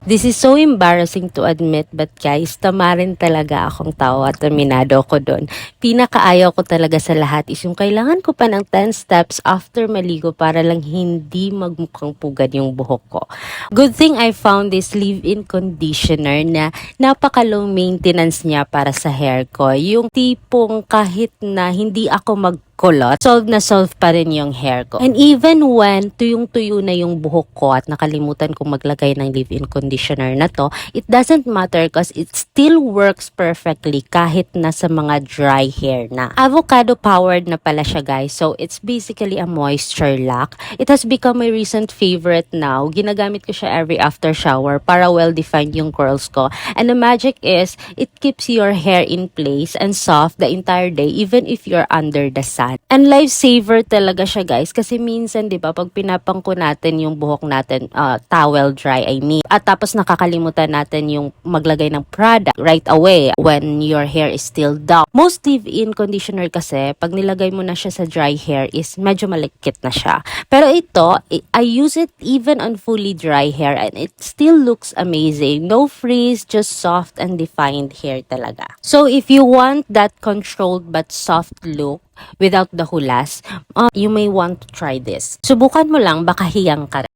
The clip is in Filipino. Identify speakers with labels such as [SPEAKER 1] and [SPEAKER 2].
[SPEAKER 1] This is so embarrassing to admit, but guys, tama rin talaga akong tao at aminado ko doon. Pinakaayaw ko talaga sa lahat is yung kailangan ko pa ng 10 steps after maligo para lang hindi magmukhang pugad yung buhok ko. Good thing I found this leave-in conditioner na napaka-low maintenance niya para sa hair ko. Yung tipong kahit na hindi ako magkulot, solve pa rin yung hair ko. And even when tuyong-tuyo na yung buhok ko at nakalimutan kong maglagay ng leave-in conditioner na to, it doesn't matter because it still works perfectly kahit nasa mga dry hair na. Avocado powered na pala siya guys, so it's basically a moisture lock. It has become my recent favorite now. Ginagamit ko siya every after shower para well-defined yung curls ko. And the magic is, it keeps your hair in place and soft the entire day even if you're under the sun. And lifesaver talaga siya guys kasi minsan 'di ba pag pinapangko natin yung buhok natin, towel dry I mean, at tapos nakakalimutan natin yung maglagay ng product right away when your hair is still damp. Most leave-in conditioner kasi pag nilagay mo na siya sa dry hair is medyo malikit na siya. Pero ito, I use it even on fully dry hair and it still looks amazing. No frizz, just soft and defined hair talaga. So if you want that controlled but soft look without the hulas, you may want to try this. Subukan mo lang, baka hiyang ka.